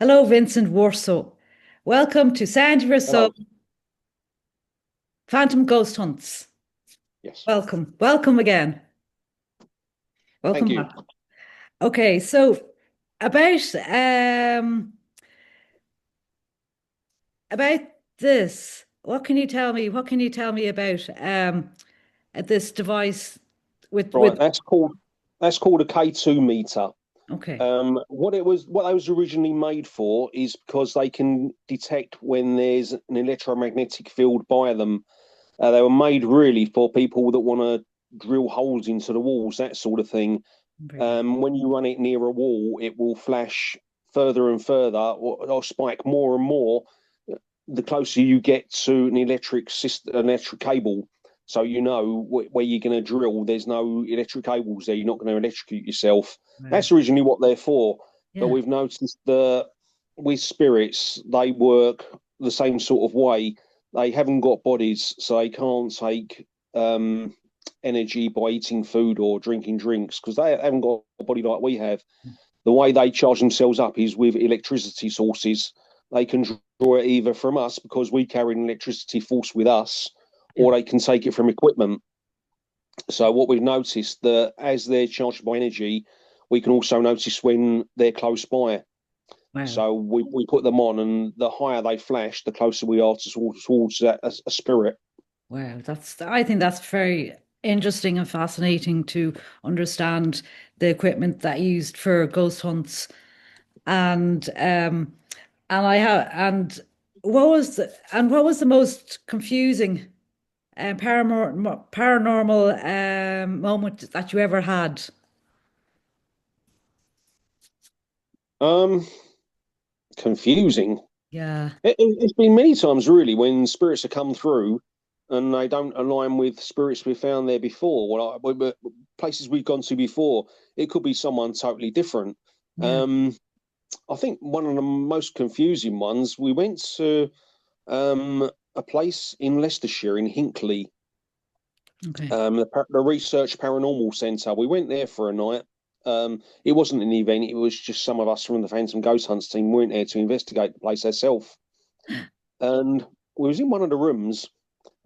Hello, Vincent Warsaw. Welcome to Sound of Your Soul Hello. Phantom Ghost Hunts. Yes. Welcome. Welcome again. Thank Welcome you. back. Okay, so about um about this, what can you tell me? What can you tell me about this device with Right. That's called a K2 meter. okay. What they was originally made for is because they can detect when there's an electromagnetic field by them. They were made really for people that want to drill holes into the walls, that sort of thing. Very When you run it near a wall, it will flash further and further, or spike more and more the closer you get to an electric system, an electric cable. So you know where you're going to drill. There's no electric cables there. You're not going to electrocute yourself. well. That's originally what they're for. But Yeah. we've noticed that with spirits, they work the same sort of way. They haven't got bodies, so they can't take um, energy by eating food or drinking drinks because they haven't got a body like we have. The way they charge themselves up is with electricity sources. They can draw it either from us because we carry an electricity force with us, Yeah. or they can take it from equipment. So what we've noticed that as they're charged by energy, we can also notice when they're close by. Wow. So we put them on, and the higher they flash, the closer we are towards a spirit. Wow, I think that's very interesting and fascinating to understand the equipment that used for ghost hunts. And I have and what was the most confusing paranormal moment that you ever had? Um, Confusing. Yeah. It's been many times really when spirits have come through and they don't align with spirits we found there before. Places we've gone to before, it could be someone totally different. Yeah. Um, I think one of the most confusing ones, we went to a place in Leicestershire in Hinckley, Okay. the Research Paranormal Centre. We went there for a night. It wasn't an event; it was just some of us from the Phantom Ghost Hunts team went there to investigate the place ourselves. And we was in one of the rooms,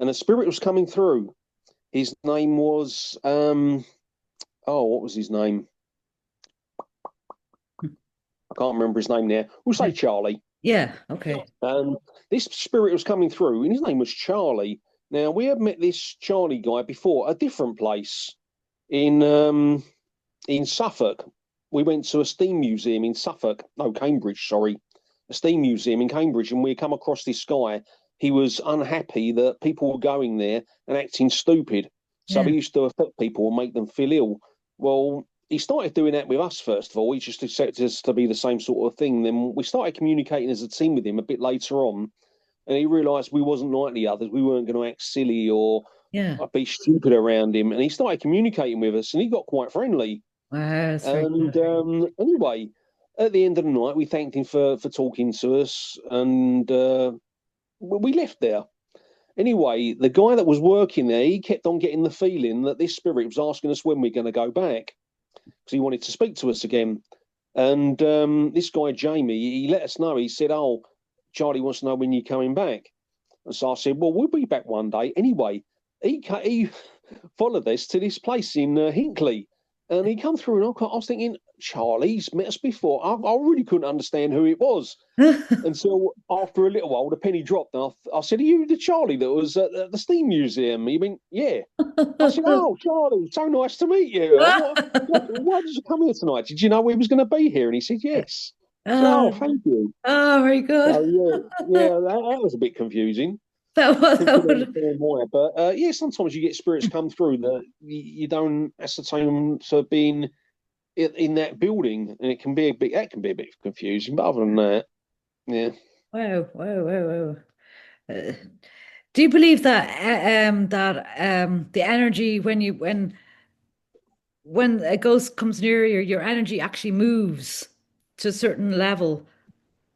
and a spirit was coming through. His name was what was his name? I can't remember his name now. We'll say Yeah. Charlie. Yeah. Okay. And this spirit was coming through, and his name was Charlie. Now we had met this Charlie guy before, a different place in in Suffolk. We went to a steam museum in Suffolk, no, Cambridge, sorry, a steam museum in Cambridge, and we come across this guy. He was unhappy that people were going there and acting stupid. So Yeah. he used to affect people and make them feel ill. Well, he started doing that with us, first of all. He just accepted us to be the same sort of thing. Then we started communicating as a team with him a bit later on, and he realised we wasn't like the others. We weren't going to act silly or Yeah. be stupid around him. And he started communicating with us, and he got quite friendly. Wow, that's very And good. anyway, at the end of the night, we thanked him for talking to us, and we left there. Anyway, the guy that was working there, he kept on getting the feeling that this spirit was asking us when we're going to go back because he wanted to speak to us again. And this guy Jamie, he let us know. He said, "Oh, Charlie wants to know when you're coming back." And so I said, "Well, we'll be back one day." Anyway, he followed us to this place in Hinckley. And he come through, and I was thinking, Charlie's met us before. I really couldn't understand who it was until after a little while, the penny dropped. And I said, "Are you the Charlie that was at the Steam Museum?" He went, "Yeah." I said, "Oh, Charlie, so nice to meet you. Why did you come here tonight? Did you know we was going to be here?" And he said, "Yes." I said, "Oh, Oh, thank you." oh, very So good. yeah, that was a bit confusing. That Couldn't would, understand why. But yeah, sometimes you get spirits come through that you don't ascertain to being in that building, and it can be a bit that can be a bit confusing. But other than that, yeah. wow, wow, wow, wow. Uh, do you believe that the energy when a ghost comes near you, your energy actually moves to a certain level,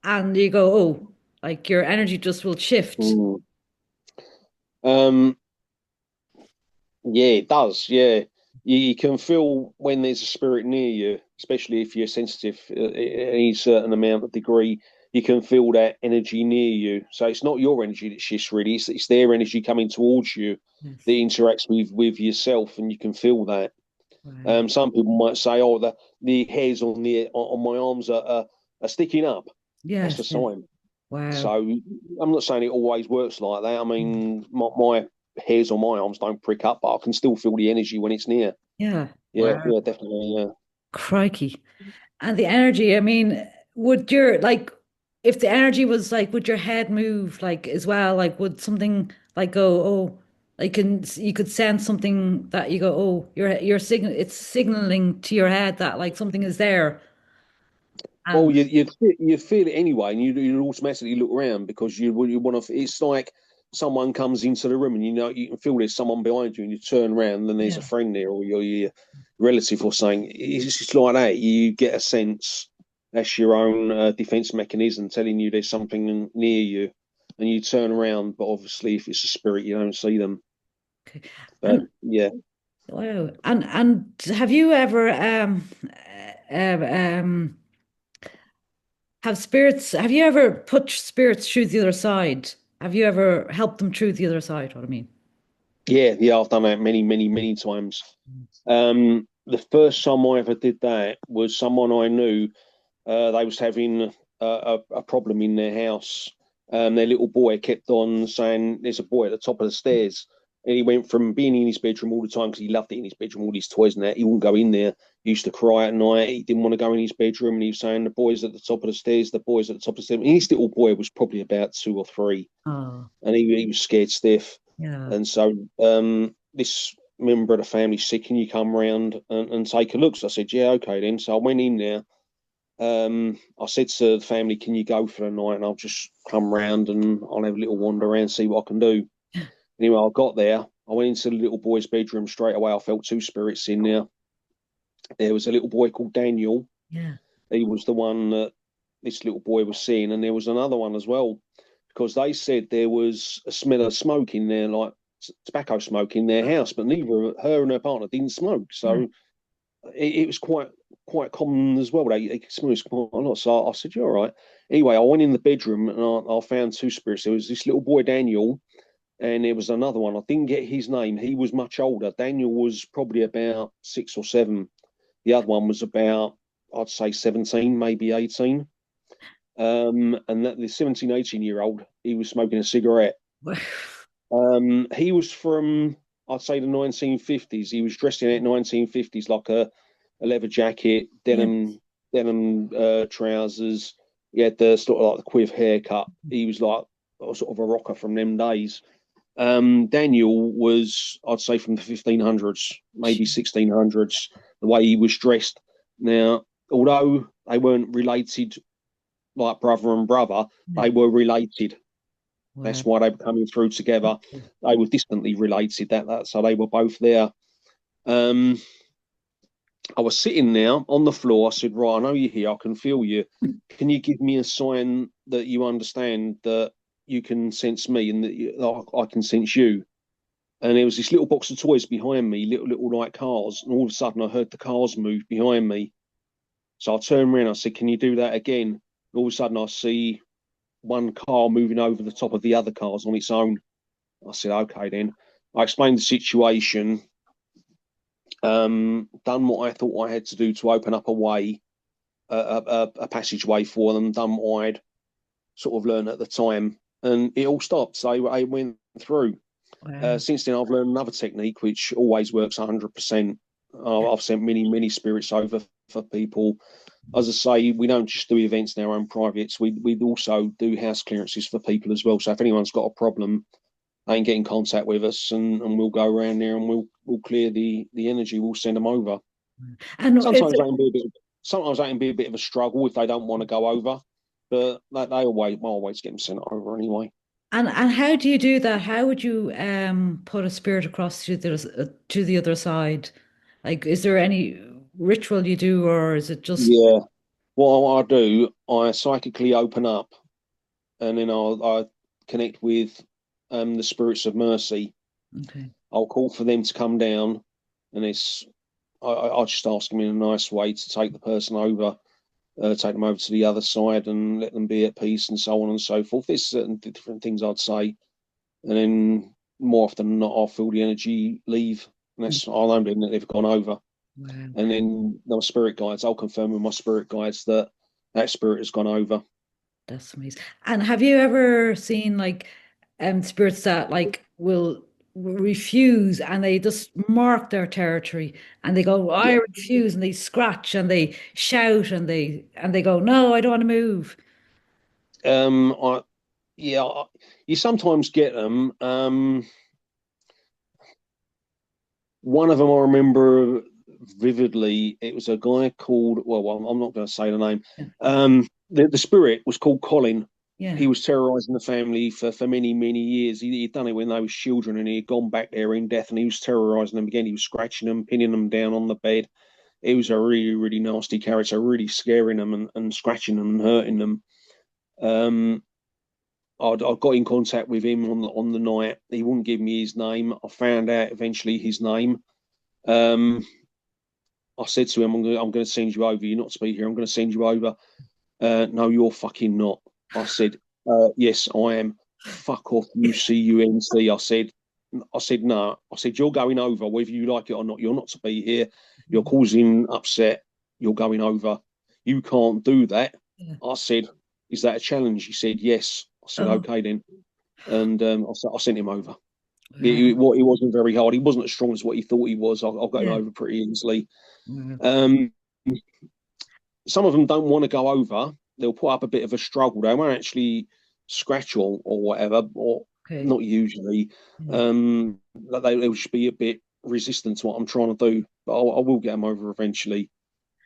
and you go, oh, like your energy just will shift. Mm. Um, yeah, it does. Yeah. you can feel when there's a spirit near you, especially if you're sensitive any certain amount of degree. You can feel that energy near you. So it's not your energy that shifts really; it's their energy coming towards you that Yes. interacts with yourself, and you can feel that. Wow. Some people might say, "Oh, the hairs on my arms are sticking up." That's the Yes, yes. sign. Wow. So I'm not saying it always works like that. I Mm. mean, my hairs on my arms don't prick up, but I can still feel the energy when it's near. Yeah. Yeah, Wow. yeah, definitely. Yeah. Crikey. And the energy, I mean, would your like if the energy was like would your head move like as well? Like would something like go, oh, like can you could sense something that you go, oh, you're signal it's signaling to your head that like something is there. Well, And you feel it anyway, and you automatically look around because you want to. It's like someone comes into the room, and you know you can feel there's someone behind you, and you turn around, and there's a yeah. friend there, or your relative, or something. It's just like that. You get a sense that's your own defense mechanism telling you there's something near you, and you turn around. But obviously, if it's a spirit, you don't see them. Okay. But And yeah, wow. And have you ever have spirits have you ever put spirits through the other side? Have you ever helped them through the other side? What I mean? yeah. I've done that many times. The first time I ever did that was someone I knew. They was having a problem in their house. Their little boy kept on saying, "There's a boy at the top of the stairs." And he went from being in his bedroom all the time because he loved it in his bedroom, all his toys and that. He wouldn't go in there. He used to cry at night. He didn't want to go in his bedroom. And he was saying, "The boy's at the top of the stairs, the boy's at the top of the stairs." And his little boy was probably about 2 or 3. Oh, And he was scared stiff. yeah. And so this member of the family said, "Can you come round and take a look?" So I said, "Yeah, okay then." So I went in there. I said to the family, "Can you go for the night? And I'll just come round and I'll have a little wander around, see what I can do." Anyway, I got there. I went into the little boy's bedroom straight away. I felt two spirits in there. There was a little boy called Daniel. Yeah. He was the one that this little boy was seeing, and there was another one as well, because they said there was a smell of smoke in there, like tobacco smoke in their house, but neither her and her partner didn't smoke. Yeah. So it was quite common as well. They experienced quite a lot. So I said, "You're all right." Anyway, I went in the bedroom and I found two spirits. There was this little boy, Daniel, and there was another one. I didn't get his name. He was much older. Daniel was probably about 6 or 7. The other one was about, I'd say, 17, maybe 18. And that the 17, 18-year old, he was smoking a cigarette. He was from, I'd say, the 1950s. He was dressed in that 1950s, like a leather jacket, Yeah. denim trousers. He had the sort of like the quiff haircut. He was like sort of a rocker from them days. Daniel was, I'd say, from the 1500s, maybe 1600s. The way he was dressed. Now, although they weren't related like brother and brother, Yeah. they were related. Wow. That's why they were coming through together. They were distantly related. That so they were both there. Um, I was sitting there on the floor. I said, "Right, I know you're here. I can feel you. Can you give me a sign that you understand that you can sense me and that I can sense you?" And there was this little box of toys behind me, little like cars. And all of a sudden, I heard the cars move behind me. So I turned around. I said, "Can you do that again?" And all of a sudden, I see one car moving over the top of the other cars on its own. I said, "Okay, then." I explained the situation, done what I thought I had to do to open up a way, a passageway for them, done what I'd sort of learned at the time, and it all stopped. So I went through. Wow. Since then, I've learned another technique which always works 100%. I've sent many spirits over for people. As I say, we don't just do events in our own privates. We also do house clearances for people as well. So if anyone's got a problem, they can get in contact with us, and we'll go around there and we'll clear the energy. We'll send them over. And is Sometimes it that can be a bit. Sometimes that can be a bit of a struggle if they don't want to go over, but they always get them sent over anyway. and how do you do that? How would you put a spirit across to the other side? Like, is there any ritual you do, or is it just Yeah. What I do, I psychically open up, and then I connect with the spirits of mercy. okay? I'll call for them to come down. and I just ask them in a nice way to take the person over, take them over to the other side, and let them be at peace, and so on and so forth. There's certain different things I'd say, and then more often than not, I'll feel the energy leave, and Mm. that's I know that they've gone over. Wow. And then my spirit guides, I'll confirm with my spirit guides that that spirit has gone over. That's amazing. And have you ever seen like spirits that like will refuse and they just mark their territory and they go, I Yeah. refuse, and they scratch and they shout and they go, no, I don't want to move. I yeah, you sometimes get them. One of them I remember vividly. It was a guy called. Well, I'm not going to say the name. Yeah. The spirit was called Colin. Yeah. He was terrorizing the family for many years. He'd done it when they was children, and he had gone back there in death, and he was terrorizing them again. He was scratching them, pinning them down on the bed. He was a really nasty character, really scaring them and scratching them and hurting them. Um, I got in contact with him on the night. He wouldn't give me his name. I found out eventually his name. Um, I said to him, I'm going to send you over. You're not to be here. I'm going to send you over. No, you're fucking not. I said, yes, I am. Fuck off, UCUNC. I said, no. I said, you're going over, whether you like it or not. You're not to be here. You're causing upset. You're going over. You can't do that. Yeah. I said, is that a challenge? He said, yes. I said, Oh, okay then. And I sent him over. wow. It wasn't very hard. He wasn't as strong as what he thought he was. I got him Yeah. over pretty easily. Wow. Um, some of them don't want to go over. They'll put up a bit of a struggle. They won't actually scratch or whatever, or Okay. not usually. Yeah. Um, they'll just be a bit resistant to what I'm trying to do, but I will get them over eventually.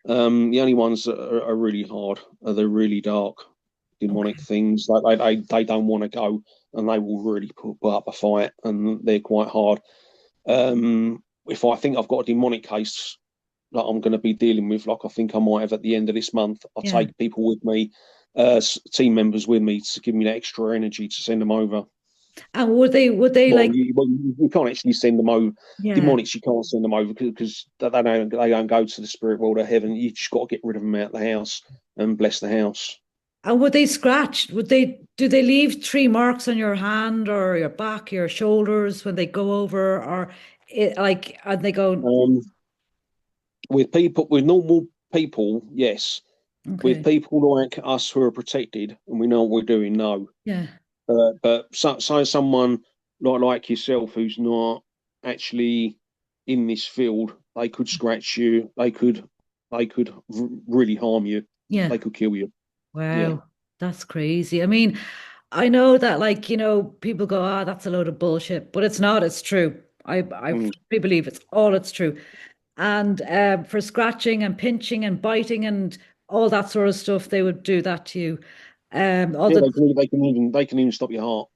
The only ones that are really hard are the really dark demonic Okay. things. Like they don't want to go, and they will really put up a fight, and they're quite hard. If I think I've got a demonic case that I'm going to be dealing with, like I think I might have at the end of this month, I'll Yeah. take people with me, team members with me to give me that extra energy to send them over. And would they Well, like, you can't actually send them over. yeah. Demonics, you can't send them over because they don't go to the spirit world of heaven. You just got to get rid of them out of the house and bless the house. And would they scratch? Do they leave three marks on your hand or your back, your shoulders when they go over, or like, and they go, Um, with normal people, yes. With okay, people like us who are protected and we know what we're doing, no. yeah, But so someone like yourself who's not actually in this field, they could scratch you. They could really harm you. yeah. They could kill you. Yeah. Wow, that's crazy. I mean, I know that like, people go, ah, that's a load of bullshit, but it's not, it's true. I Mm. fully believe it's true. And for scratching and pinching and biting and all that sort of stuff, they would do that to you. All Yeah, the they can even stop your heart.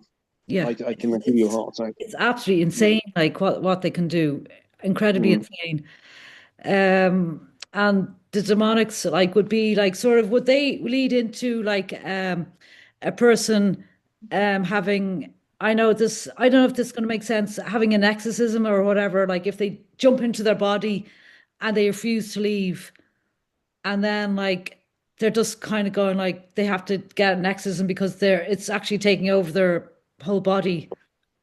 Yeah, They can give you a heart attack. it's absolutely Mm. insane, like what they can do. Incredibly Mm. insane. And the demonics like would be like sort of would they lead into like a person having I don't know if this is gonna make sense, having an exorcism or whatever, like if they jump into their body and they refuse to leave and then like they're just kind of going like they have to get an exorcism because it's actually taking over their whole body. Or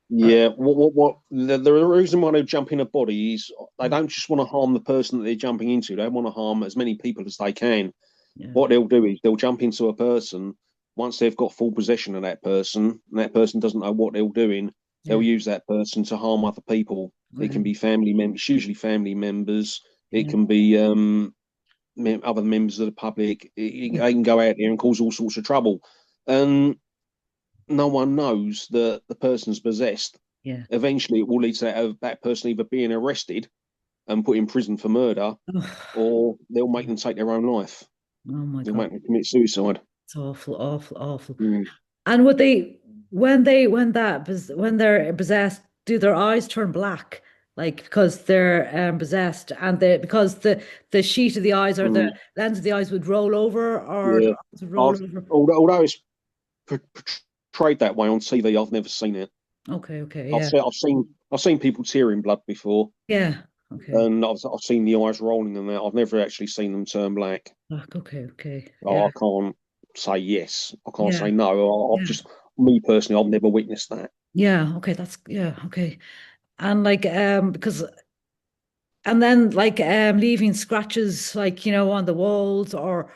Yeah, the reason why they jump in a body is they don't just want to harm the person that they're jumping into. They want to harm as many people as they can. yeah, What they'll do is they'll jump into a person once they've got full possession of that person, and that person doesn't know what they're doing. They'll yeah, use that person to harm other people. It can wow, be family members, usually family members. It yeah, can be other members of the public. yeah, They can go out there and cause all sorts of trouble, and no one knows that the person's possessed. yeah. Eventually, it will lead to that person either being arrested and put in prison for murder, Oh, or they'll make them take their own life. oh my They'll God, make them commit suicide. it's awful, awful, awful. Mm. And would they when they're possessed, do their eyes turn black? Like because they're possessed and because the sheet of the eyes or the Mm. lens of the eyes would roll over or the Yeah. eyes would roll I've, over. although it's portrayed that way on TV, I've never seen it. Okay, okay, I've yeah. seen I've seen I've seen people tearing blood before. Yeah. Okay. and I've seen the eyes rolling and that. I've never actually seen them turn black. Black. Okay. Okay. Yeah. I can't say yes. I can't Yeah. say no. I've Yeah. just me personally, I've never witnessed that. Yeah. Okay. That's yeah. Okay. And like because and then like leaving scratches like on the walls or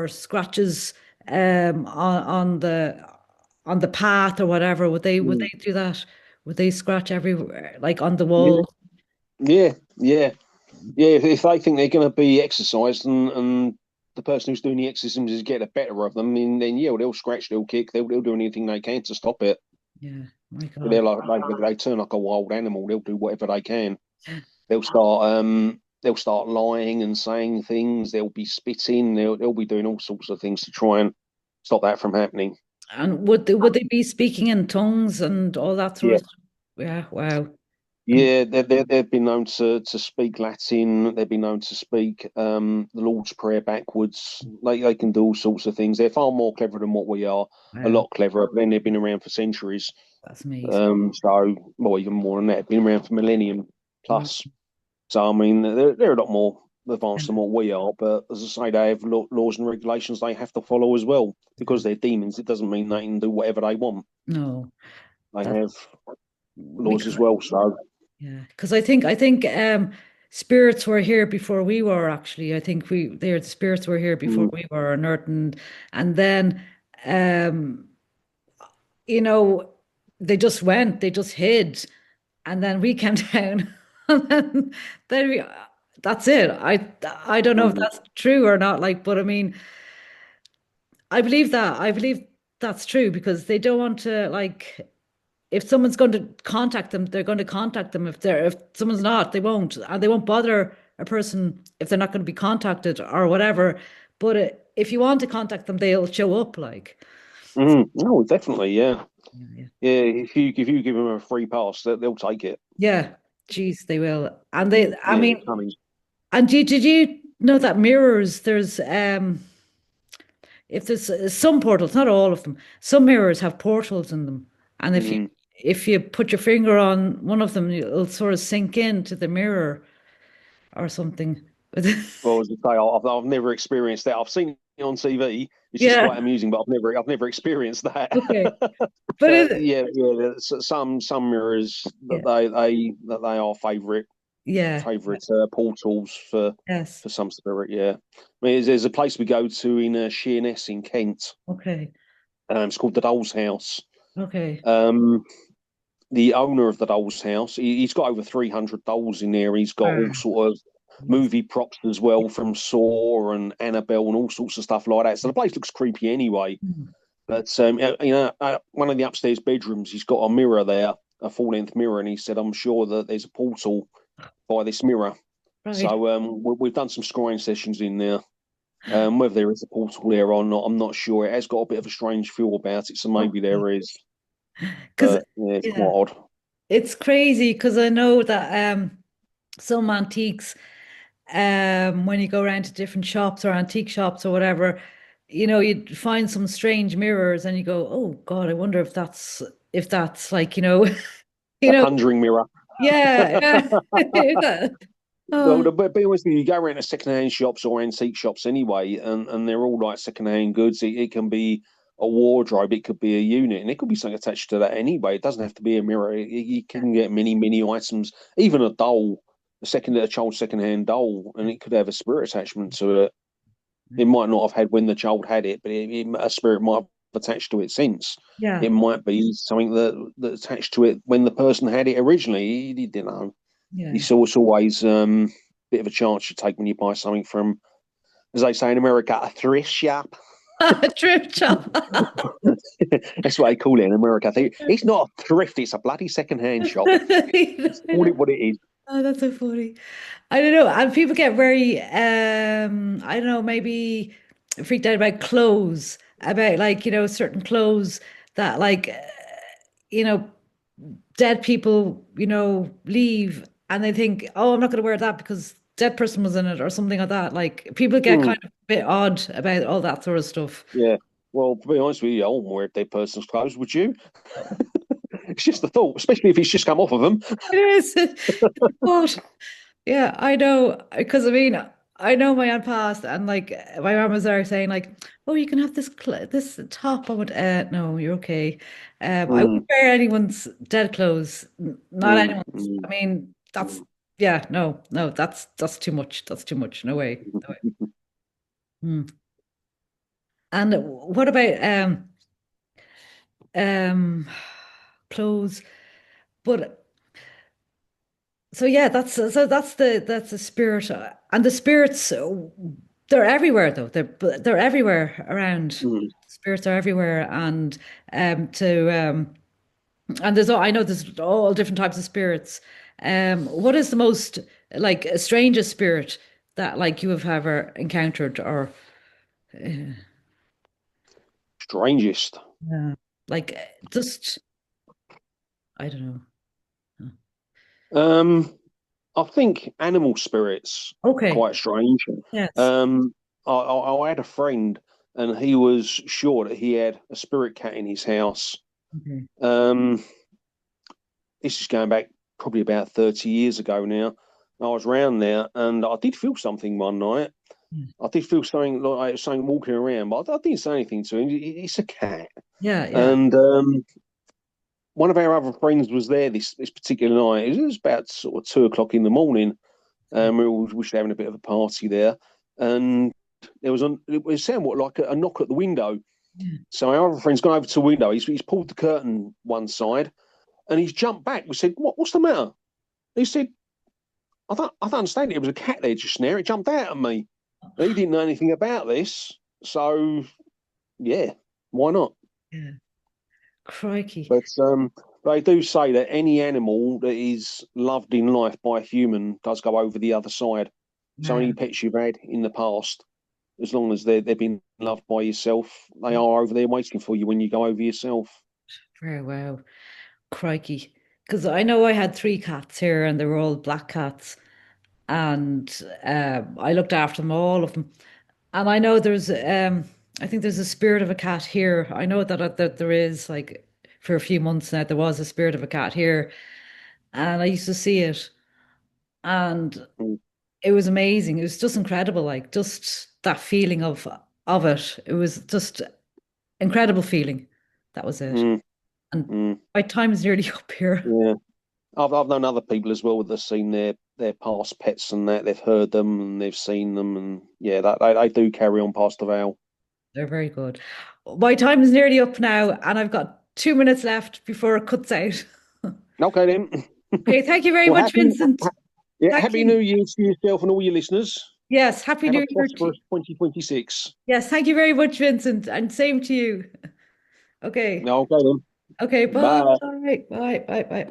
scratches on the path or whatever. Would Mm. they do that? Would they scratch everywhere like on the Yeah, wall? yeah, yeah, yeah. If they think they're going to be exercised and the person who's doing the exorcisms is getting the better of them, then yeah, well, they'll scratch, they'll kick, they'll do anything they can to stop it. Yeah. My They're God. like they turn like a wild animal. They'll do whatever they can. They'll start lying and saying things. They'll be spitting. They'll be doing all sorts of things to try and stop that from happening. And would they be speaking in tongues and all that sort Yeah. of stuff? Yeah. Wow. Um, Yeah, they've been known to speak Latin. They've been known to speak the Lord's Prayer backwards. They can do all sorts of things. They're far more clever than what we are. A wow. lot cleverer. But then they've been around for centuries. That's amazing. So well, even more than that. Been around for millennium Wow. plus. So I mean, they're a lot more advanced than Yeah. what we are. But as I say, they have laws and regulations they have to follow as well. Yeah. Because they're demons, it doesn't mean they can do whatever they want. No. They That's have laws because as well. So. yeah, because I think spirits were here before we were actually. I think the spirits were here before Mm. we were on Earth, and then um you know they just hid, and then we came down, and then that's it. I don't know if Mm. that's true or not. Like, but I mean, I believe that. I believe that's true because they don't want to like. If someone's going to contact them, they're going to contact them. If someone's not, they won't. And they won't bother a person if they're not going to be contacted or whatever. But if you want to contact them, they'll show up. Like, Mm. Oh, definitely, yeah. yeah, yeah, Yeah, if you give them a free pass, they'll take it. yeah. Geez, they will. And Mm. I Yeah, mean, it's funny. and did you know that mirrors? There's if there's some portals, not all of them. Some mirrors have portals in them, and Mm. if you put your finger on one of them, it'll sort of sink into the mirror or something. Well, as I say, I've never experienced that. I've seen it on TV. It's just Yeah. quite amusing, but I've never experienced that. Okay. But But yeah, yeah, some mirrors yeah, that they are yeah, favourite portals yes. for some spirit. Yeah, I mean, there's a place we go to in Sheerness in Kent. Okay. It's called the Doll's House. Okay. Um, the owner of the Doll's House, he's got over 300 dolls in there. He's got all Wow. sort of Jeez. movie props as well from Saw and Annabelle and all sorts of stuff like that. So the place looks creepy anyway. Hmm. But one of the upstairs bedrooms, he's got a mirror there, a full-length mirror, and he said, "I'm sure that there's a portal by this mirror." Right. So we've done some scrying sessions in there. Whether there is a portal there or not, I'm not sure. It has got a bit of a strange feel about it, so maybe Okay. there is. Because But yeah, it's yeah, quite odd. it's crazy because I know that some antiques when you go around to different shops or antique shops or whatever, you'd find some strange mirrors and you go, "Oh God, I wonder if that's like, you A know, conjuring mirror. yeah, yeah." Well, Oh, but be honest with you, you go around to second-hand shops or antique shops anyway, and they're all like second-hand goods. It can be a wardrobe, it could be a unit, and it could be something attached to that anyway. It doesn't have to be a mirror. You can get many items, even a doll, a child's second-hand doll, and it could have a spirit attachment to it. It might not have had when the child had it, but a spirit might have attached to it since. yeah, It might be something that attached to it when the person had it originally. You didn't know. yeah. It's always a bit of a chance you take when you buy something from, as they say in America, a thrift shop. Thrift shop. That's what they call it in America. I think it's not a thrift; it's a bloody second-hand shop. I Just call know. it what it is. Oh, that's so funny. I don't know. And people get very, I don't know, maybe freaked out about clothes, about like, certain clothes that like, you know, dead people, leave and they think, oh, I'm not going to wear that because dead person was in it or something like that. Like people get Mm, kind of a bit odd about all that sort of stuff. yeah. Well, to be honest with you, I wouldn't wear a dead person's clothes, would you? It's just the thought, especially if he's just come off of them. It is. What? Yeah, I know. Because I mean, I know my aunt passed, and like my mom was there saying like, "Oh, you can have this top." I went, no, you're okay." I Mm, wouldn't wear anyone's dead clothes, not mm, anyone's. mm, I mean, that's mm. yeah, no, no, that's too much. That's too much. No way. No way. Hmm. And what about um clothes? But so yeah, that's the spirit, and the spirits they're everywhere though. They're everywhere around. Mm. Spirits are everywhere, to and I know there's all different types of spirits. What is the most like strangest spirit that like you have ever encountered, or Strangest. like just I don't know. Um, I think animal spirits are Okay. quite strange. Yes. Um, I had a friend, and he was sure that he had a spirit cat in his house. Okay. Um, this is going back probably about 30 years ago now. I was round there, and I did feel something one night. I did feel something like something walking around, but I didn't say anything to him. It's a cat, Yeah. Yeah. and one of our other friends was there this particular night. It was about sort of 2 o'clock in the morning. We were having a bit of a party there, and it was somewhat like a knock at the window. Yeah. So our other friend's gone over to the window. He's pulled the curtain one side, and he's jumped back. We said, "What's the matter?" He said, "I don't understand it. It was a cat there just now. It jumped out at me." And he didn't know anything about this, so yeah, why not? Yeah. Crikey. But they do say that any animal that is loved in life by a human does go over the other side. So Yeah. any pets you've had in the past, as long as they've been loved by yourself, they are over there waiting for you when you go over yourself. Very well. Crikey. Because I know I had three cats here and they were all black cats. And I looked after them, all of them. And I know I think there's a spirit of a cat here. I know that there is, like, for a few months now, there was a spirit of a cat here. And I used to see it. And Mm, it was amazing. It was just incredible. Like, just that feeling of it. It was just incredible feeling. That was it. mm, And mm, my time is nearly up here. yeah. I've known other people as well that have seen their past pets and that they've heard them and they've seen them and yeah, they do carry on past the veil. They're very good. My time is nearly up now, and I've got 2 minutes left before it cuts out. Okay then. Okay, thank you very Well, much, Vincent. yeah, Thank happy New you. Year to yourself and all your listeners. Yes, Happy Have a New Year to you. prosperous 2026. Yes, thank you very much, Vincent, and same to you. Okay. Okay then. Okay, bye. Bye. Bye. Bye. Bye. Bye.